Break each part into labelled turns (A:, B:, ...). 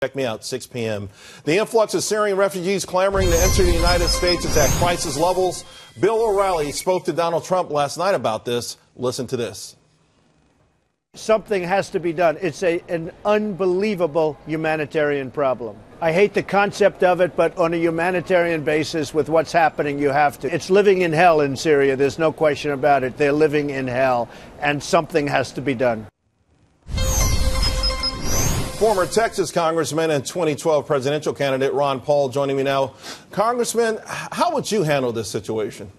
A: Check me out, 6 p.m. The influx of Syrian refugees clamoring to enter the United States is at crisis levels. Bill O'Reilly spoke to Donald Trump last night about this. Listen to this.
B: Something has to be done. It's an unbelievable humanitarian problem. I hate the concept of it, but on a humanitarian basis, with what's happening, you have to. It's living in hell in Syria. There's no question about it. They're living in hell, and something has to be done.
A: Former Texas Congressman and 2012 presidential candidate Ron Paul joining me now. Congressman, how would you handle this situation?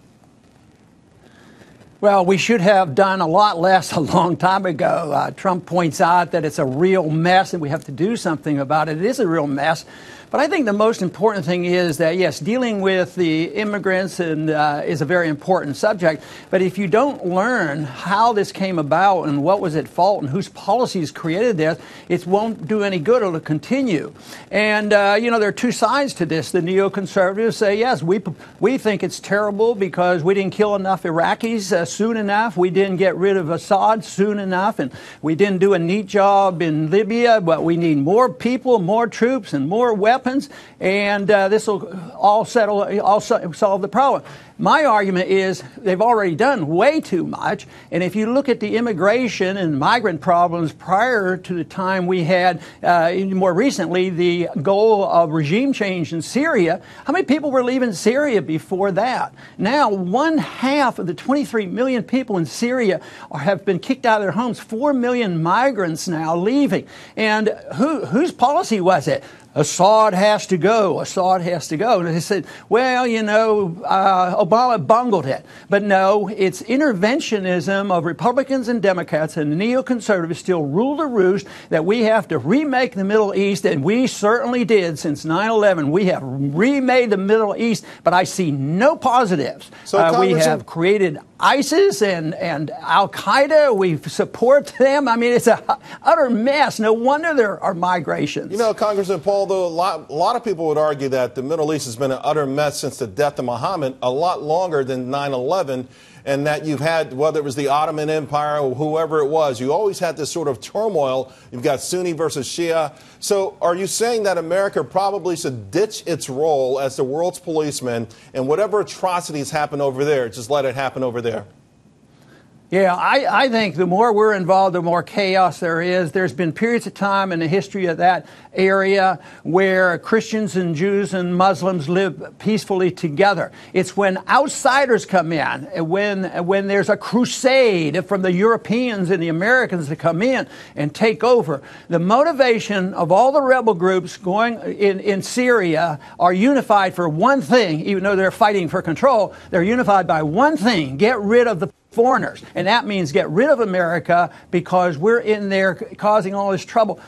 C: Well, we should have done a lot less a long time ago. Trump points out that it's a real mess and we have to do something about it. It is a real mess. But I think the most important thing is that, yes, dealing with the immigrants is a very important subject. But if you don't learn how this came about and what was at fault and whose policies created this, it won't do any good. It'll continue. And, there are two sides to this. The neoconservatives say, yes, we think it's terrible because we didn't kill enough Iraqis soon enough. We didn't get rid of Assad soon enough. And we didn't do a neat job in Libya. But we need more people, more troops, and more weapons. And this will all solve the problem. My argument is they've already done way too much. And if you look at the immigration and migrant problems prior to the time we had, more recently, the goal of regime change in Syria, how many people were leaving Syria before that? Now, 1/2 of the 23 million people in Syria have been kicked out of their homes. 4 million migrants now leaving. And whose policy was it? Assad has to go. Assad has to go. And they said, well, Obama bungled it. But no, it's interventionism of Republicans and Democrats and neoconservatives still rule the roost that we have to remake the Middle East. And we certainly did since 9/11. We have remade the Middle East, but I see no positives. So we have created ISIS and Al-Qaeda. We support them. I mean, it's an utter mess. No wonder there are migrations.
A: Congressman Paul, though, a lot of people would argue that the Middle East has been an utter mess since the death of Muhammad, a lot longer than 9/11, and that you've had, whether it was the Ottoman Empire or whoever it was, you always had this sort of turmoil. You've got Sunni versus Shia. So are you saying that America probably should ditch its role as the world's policeman and whatever atrocities happen over there, just let it happen over there?
C: Yeah, I think the more we're involved, the more chaos there is. There's been periods of time in the history of that area where Christians and Jews and Muslims live peacefully together. It's when outsiders come in, when there's a crusade from the Europeans and the Americans to come in and take over. The motivation of all the rebel groups going in Syria are unified for one thing, even though they're fighting for control. They're unified by one thing: get rid of the foreigners. And that means get rid of America because we're in there causing all this trouble.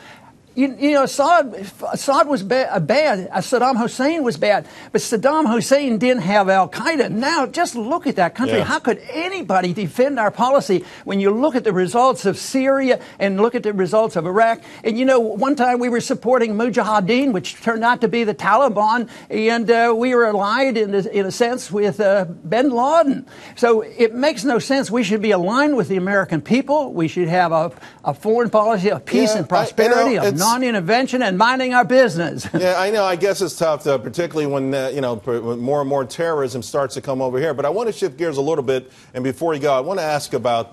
C: Assad was bad. Saddam Hussein was bad. But Saddam Hussein didn't have Al-Qaeda. Now, just look at that country. Yeah. How could anybody defend our policy when you look at the results of Syria and look at the results of Iraq? And, one time we were supporting Mujahideen, which turned out to be the Taliban, and we were allied in a sense with bin Laden. So it makes no sense. We should be aligned with the American people. We should have a foreign policy of peace and prosperity, of non-intervention and minding our business.
A: Yeah, I know. I guess it's tough, particularly when, more and more terrorism starts to come over here. But I want to shift gears a little bit. And before you go, I want to ask about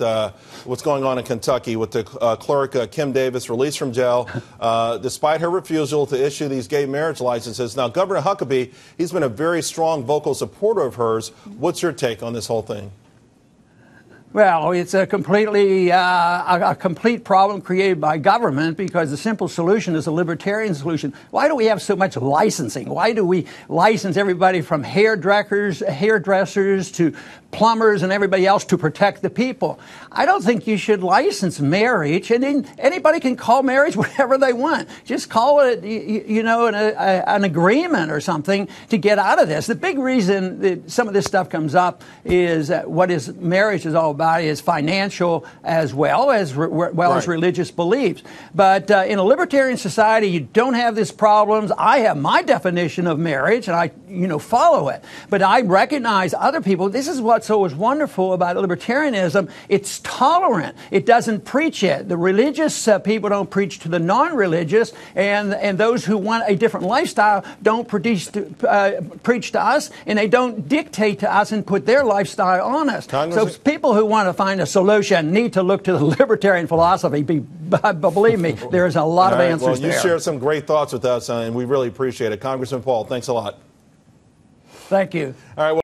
A: what's going on in Kentucky with the clerk, Kim Davis, released from jail despite her refusal to issue these gay marriage licenses. Now, Governor Huckabee, he's been a very strong vocal supporter of hers. What's your take on this whole thing?
C: Well, it's a complete problem created by government because the simple solution is a libertarian solution. Why do we have so much licensing? Why do we license everybody from hairdressers to plumbers and everybody else to protect the people? I don't think you should license marriage, and then anybody can call marriage whatever they want. Just call it, an agreement or something to get out of this. The big reason that some of this stuff comes up is what is marriage is all about. society is financial as well as as religious beliefs. But in a libertarian society, you don't have these problems. I have my definition of marriage, and I follow it. But I recognize other people. This is what's so wonderful about libertarianism. It's tolerant. It doesn't preach it. The religious people don't preach to the non-religious, and those who want a different lifestyle don't preach to us, and they don't dictate to us and put their lifestyle on us. So people who want to find a solution need to look to the libertarian philosophy. Believe me, there is a lot of answers there.
A: Well, you shared some great thoughts with us, and we really appreciate it. Congressman Paul, thanks a lot.
C: Thank you.
A: All right. Well